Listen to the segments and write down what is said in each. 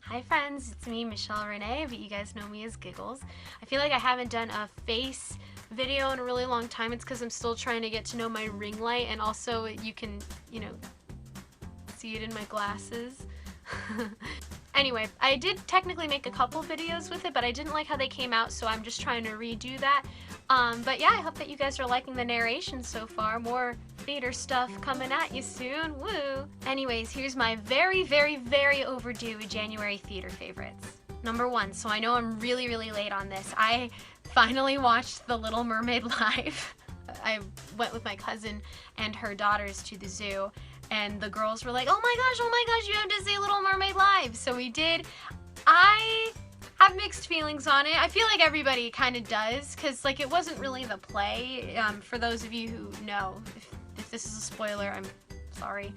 Hi friends, it's me, Michelle Renee, but you guys know me as Giggles. I feel like I haven't done a face video in a really long time. It's because I'm still trying to get to know my ring light, and also you can, see it in my glasses. Anyway, I did technically make a couple videos with it, but I didn't like how they came out, so I'm just trying to redo that. But yeah, I hope that you guys are liking the narration so far. More theater stuff coming at you soon. Woo! Anyways, here's my very, very, very overdue January theater favorites. Number 1, so I know I'm really, really late on this. I finally watched The Little Mermaid live. I went with my cousin and her daughters to the zoo, and the girls were like, oh my gosh, you have to see Little Mermaid live. So we did. I have mixed feelings on it. I feel like everybody kind of does, because like it wasn't really the play. For those of you who know, if this is a spoiler, I'm sorry.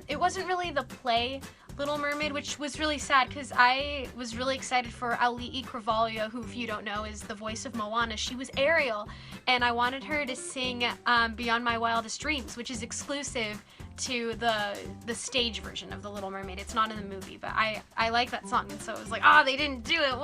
It wasn't really the play Little Mermaid, which was really sad because I was really excited for Ali'i Cravalho, who, if you don't know, is the voice of Moana. She was Ariel, and I wanted her to sing Beyond My Wildest Dreams, which is exclusive to the stage version of The Little Mermaid. It's not in the movie, but I like that song, and so it was like, oh, they didn't do it.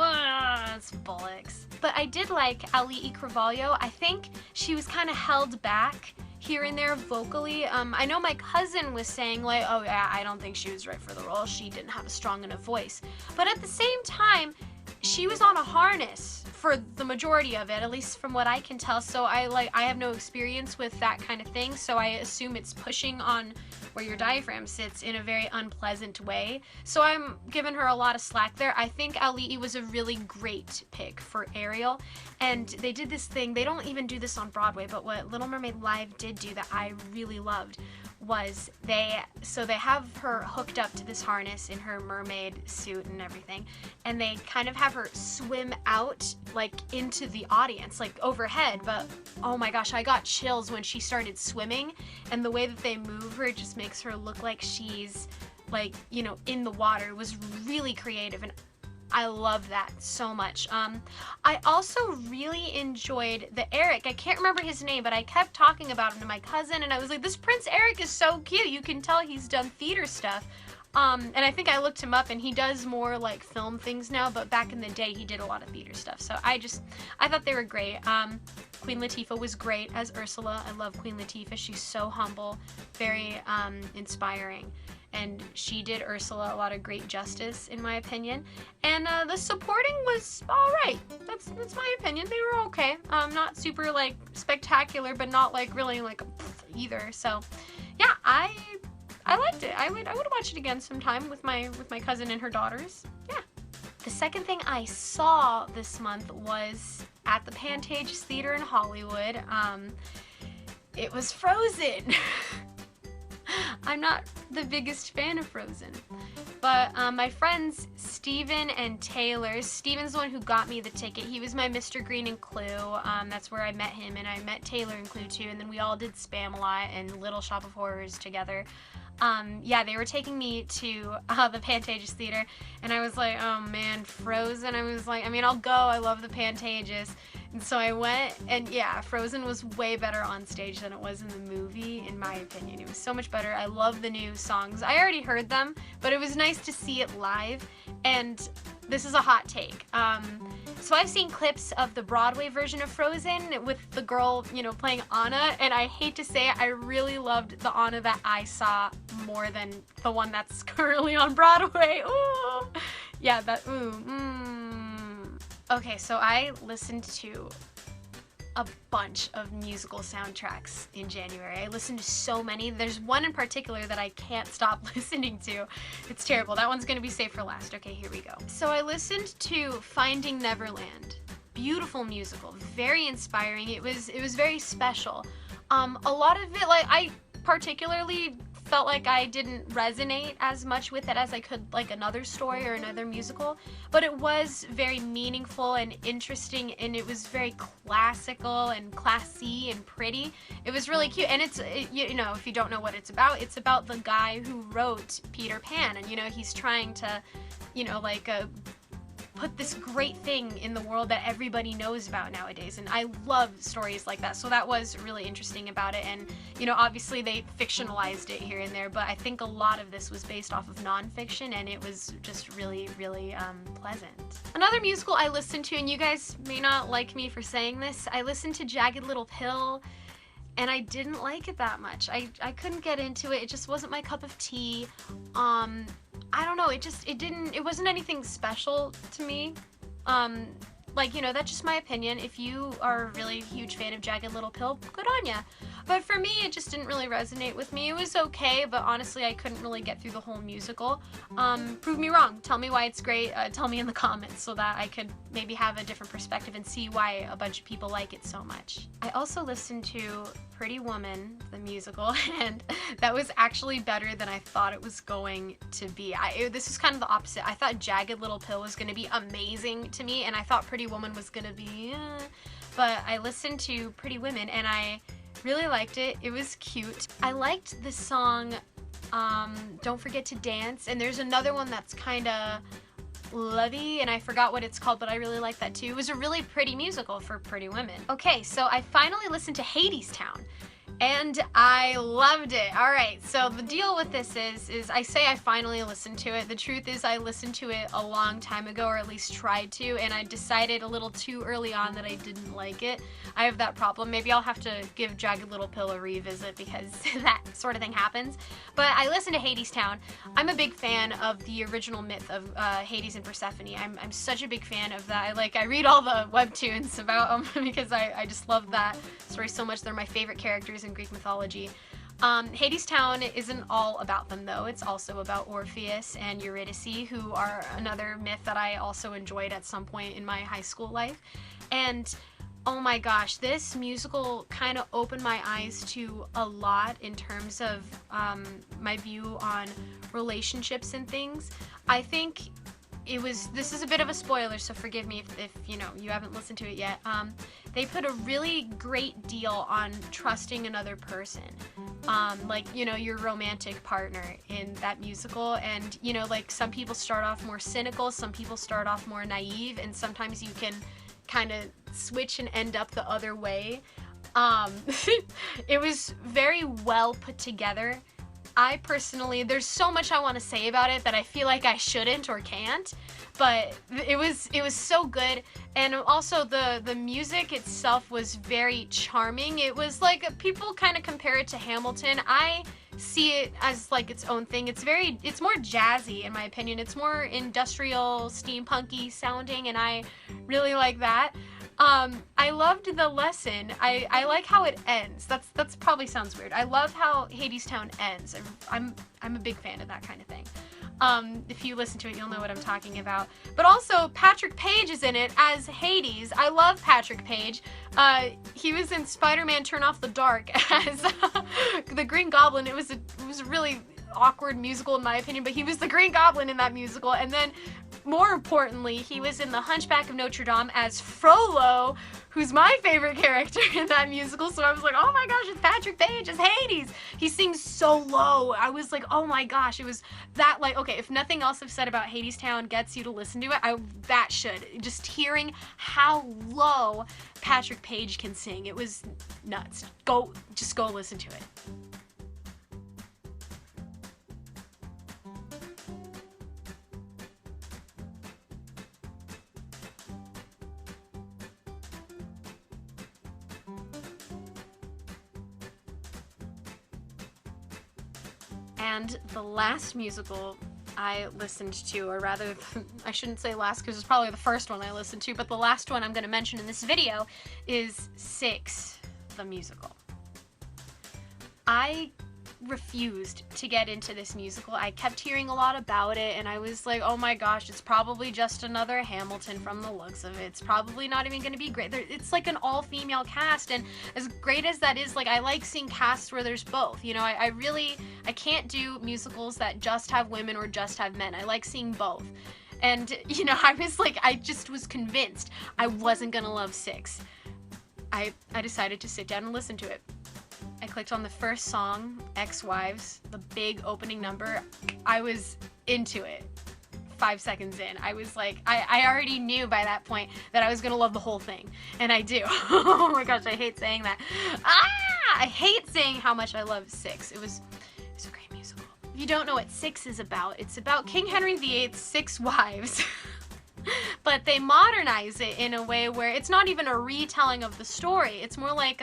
It's bollocks. But I did like Ali'i Cravalho. I think she was kind of held back here and there vocally. I know my cousin was saying like, oh yeah, I don't think she was right for the role. She didn't have a strong enough voice. But at the same time, she was on a harness for the majority of it, at least from what I can tell. So I have no experience with that kind of thing, so I assume it's pushing on where your diaphragm sits in a very unpleasant way. So I'm giving her a lot of slack there. I think Ali'i was a really great pick for Ariel, and they did this thing, they don't even do this on Broadway, but what Little Mermaid Live did do that I really loved was they have her hooked up to this harness in her mermaid suit and everything, and they kind of have her swim out like into the audience, like overhead. But oh my gosh, I got chills when she started swimming, and the way that they move her just makes her look like she's like, in the water. It was really creative, and I love that so much. I also really enjoyed the Eric. I can't remember his name, but I kept talking about him to my cousin, and I was like, this Prince Eric is so cute. You can tell he's done theater stuff. And I think I looked him up, and he does more like film things now, but back in the day he did a lot of theater stuff. So I thought they were great. Queen Latifah was great as Ursula. I love Queen Latifah. She's so humble, very inspiring. And she did Ursula a lot of great justice, in my opinion. And the supporting was alright. That's my opinion. They were okay. Not super like spectacular, but not like really like either. So yeah, I liked it. I would watch it again sometime with my cousin and her daughters. Yeah. The second thing I saw this month was at the Pantages Theater in Hollywood. It was Frozen. I'm not the biggest fan of Frozen, but my friends Steven and Taylor. Steven's the one who got me the ticket. He was my Mr. Green in Clue. That's where I met him, and I met Taylor in Clue too, and then we all did Spam-A-Lot and Little Shop of Horrors together. Yeah, they were taking me to the Pantages Theater, and I was like, oh man, Frozen. I was like, I mean, I'll go. I love the Pantages. And so I went, and yeah, Frozen was way better on stage than it was in the movie, in my opinion. It was so much better. I love the new songs. I already heard them, but it was nice to see it live, and this is a hot take. So I've seen clips of the Broadway version of Frozen with the girl, playing Anna, and I hate to say it, I really loved the Anna that I saw more than the one that's currently on Broadway. Ooh! Yeah, Okay, so I listened to a bunch of musical soundtracks in January. I listened to so many. There's one in particular that I can't stop listening to. It's terrible. That one's gonna be saved for last. Okay, here we go. So I listened to Finding Neverland. Beautiful musical, very inspiring. It was very special. A lot of it, like, I particularly felt like I didn't resonate as much with it as I could like another story or another musical, but it was very meaningful and interesting, and it was very classical and classy and pretty. It was really cute, and it's, if you don't know what it's about the guy who wrote Peter Pan, and he's trying to, put this great thing in the world that everybody knows about nowadays, and I love stories like that. So that was really interesting about it. And you know, obviously they fictionalized it here and there, but I think a lot of this was based off of nonfiction, and it was just really, really pleasant. Another musical I listened to, and you guys may not like me for saying this, I listened to Jagged Little Pill, and I didn't like it that much. I couldn't get into it. It just wasn't my cup of tea. I don't know, it wasn't anything special to me. Like, you know, that's just my opinion. If you are a really huge fan of Jagged Little Pill, good on ya. But for me, it just didn't really resonate with me. It was okay, but honestly, I couldn't really get through the whole musical. Prove me wrong. Tell me why it's great. Tell me in the comments so that I could maybe have a different perspective and see why a bunch of people like it so much. I also listened to Pretty Woman, the musical, and that was actually better than I thought it was going to be. This is kind of the opposite. I thought Jagged Little Pill was going to be amazing to me, and I thought Pretty Woman was going to be, but I listened to Pretty Women, and I really liked it. It was cute. I liked the song, Don't Forget to Dance, and there's another one that's kind of lovey, and I forgot what it's called, but I really like that too. It was a really pretty musical for Pretty Women. Okay, so I finally listened to Hadestown, and I loved it. Alright, so the deal with this is I say I finally listened to it. The truth is I listened to it a long time ago, or at least tried to, and I decided a little too early on that I didn't like it. I have that problem. Maybe I'll have to give Jagged Little Pill a revisit because that sort of thing happens. But I listened to Hadestown. I'm a big fan of the original myth of Hades and Persephone. I'm such a big fan of that. I read all the webtoons about them because I just love that story so much. They're my favorite characters in Greek mythology. Hadestown isn't all about them though. It's also about Orpheus and Eurydice, who are another myth that I also enjoyed at some point in my high school life. And oh my gosh, this musical kind of opened my eyes to a lot in terms of my view on relationships and things. I think this is a bit of a spoiler, so forgive me if you know, you haven't listened to it yet. They put a really great deal on trusting another person, like, you know, your romantic partner in that musical. And, you know, like, some people start off more cynical, some people start off more naive, and sometimes you can kind of switch and end up the other way. It was very well put together. I personally, there's so much I want to say about it that I feel like I shouldn't or can't, but it was so good. And also the music itself was very charming. It was like, people kind of compare it to Hamilton. I see it as like its own thing. It's more jazzy in my opinion. It's more industrial, steampunky sounding, and I really like that. I loved the lesson. I like how it ends. That's probably sounds weird. I love how Hadestown ends. I'm a big fan of that kind of thing. If you listen to it, you'll know what I'm talking about. But also, Patrick Page is in it as Hades. I love Patrick Page. He was in Spider-Man Turn Off the Dark as the Green Goblin. It was a really awkward musical in my opinion, but he was the Green Goblin in that musical. And then, more importantly, he was in The Hunchback of Notre Dame as Frollo, who's my favorite character in that musical. So I was like, oh my gosh, it's Patrick Page as Hades. He sings so low. I was like, oh my gosh, it was that, like, okay, if nothing else I've said about Hadestown gets you to listen to it, that should. Just hearing how low Patrick Page can sing, it was nuts. Just go listen to it. And the last musical I listened to, or rather, I shouldn't say last because it's probably the first one I listened to, but the last one I'm going to mention in this video is Six, the musical. I refused to get into this musical. I kept hearing a lot about it, and I was like, oh my gosh, it's probably just another Hamilton from the looks of it. It's probably not even going to be great. It's like an all-female cast, and as great as that is, like, I like seeing casts where there's both. You know, I can't do musicals that just have women or just have men. I like seeing both. And, you know, I just was convinced I wasn't gonna love Six. I decided to sit down and listen to it. I clicked on the first song, Ex-Wives, the big opening number. I was into it. 5 seconds in. I was like, I already knew by that point that I was gonna love the whole thing, and I do. Oh my gosh, I hate saying that. I hate saying how much I love Six. It's a great musical. If you don't know what Six is about, it's about King Henry VIII's 6 wives. But they modernize it in a way where it's not even a retelling of the story. It's more like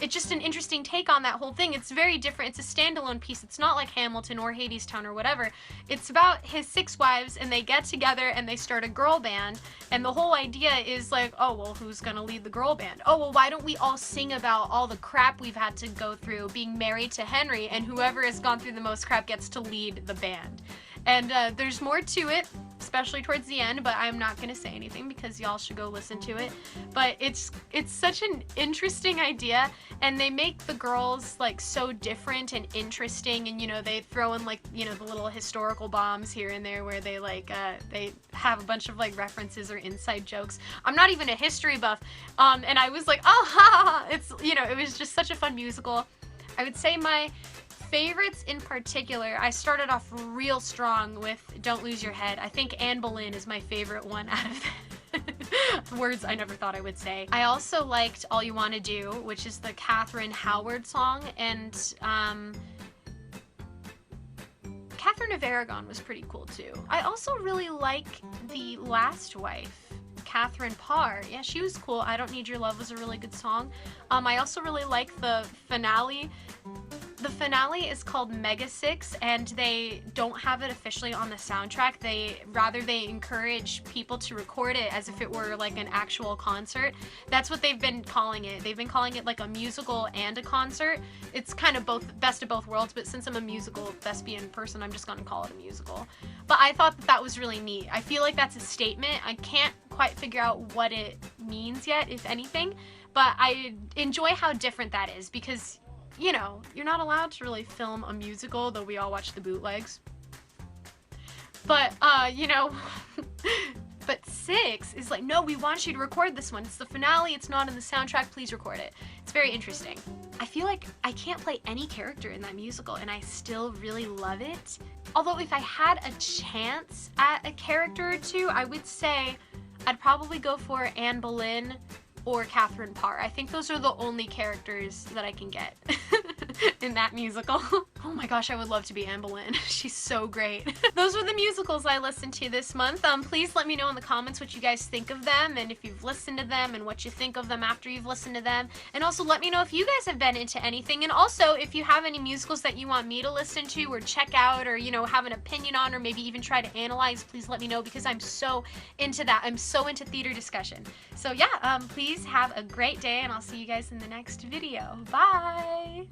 it's just an interesting take on that whole thing. It's very different. It's a standalone piece. It's not like Hamilton or Hadestown or whatever. It's about his 6 wives, and they get together and they start a girl band. And the whole idea is like, oh, well, who's gonna lead the girl band? Oh, well, why don't we all sing about all the crap we've had to go through being married to Henry, and whoever has gone through the most crap gets to lead the band. And there's more to it, especially towards the end, but I'm not gonna say anything because y'all should go listen to it. But it's such an interesting idea, and they make the girls like so different and interesting, and you know, they throw in like, you know, the little historical bombs here and there where they like they have a bunch of like references or inside jokes. I'm not even a history buff, and I was like, oh, ha, ha, ha. It's, you know, it was just such a fun musical. I would say my favorites in particular, I started off real strong with Don't Lose Your Head. I think Anne Boleyn is my favorite one out of words I never thought I would say. I also liked All You Want to Do, which is the Catherine Howard song, and Catherine of Aragon was pretty cool too. I also really like The Last Wife, Catherine Parr. Yeah, she was cool. I Don't Need Your Love was a really good song. I also really like the finale. The finale is called Mega 6, and they don't have it officially on the soundtrack. They encourage people to record it as if it were like an actual concert. That's what they've been calling it. They've been calling it like a musical and a concert. It's kind of both, best of both worlds, but since I'm a musical thespian person, I'm just gonna call it a musical. But I thought that was really neat. I feel like that's a statement. I can't quite figure out what it means yet, if anything, but I enjoy how different that is because, you know, you're not allowed to really film a musical, though we all watch the bootlegs. But, you know, but 6 is like, no, we want you to record this one. It's the finale, it's not in the soundtrack, please record it. It's very interesting. I feel like I can't play any character in that musical, and I still really love it. Although if I had a chance at a character or two, I would say I'd probably go for Anne Boleyn or Catherine Parr. I think those are the only characters that I can get in that musical. Oh my gosh, I would love to be Anne Boleyn. She's so great. Those were the musicals I listened to this month. Please let me know in the comments what you guys think of them, and if you've listened to them, and what you think of them after you've listened to them. And also let me know if you guys have been into anything, and also if you have any musicals that you want me to listen to or check out, or, you know, have an opinion on, or maybe even try to analyze, please let me know, because I'm so into that. I'm so into theater discussion. So yeah, please have a great day, and I'll see you guys in the next video. Bye!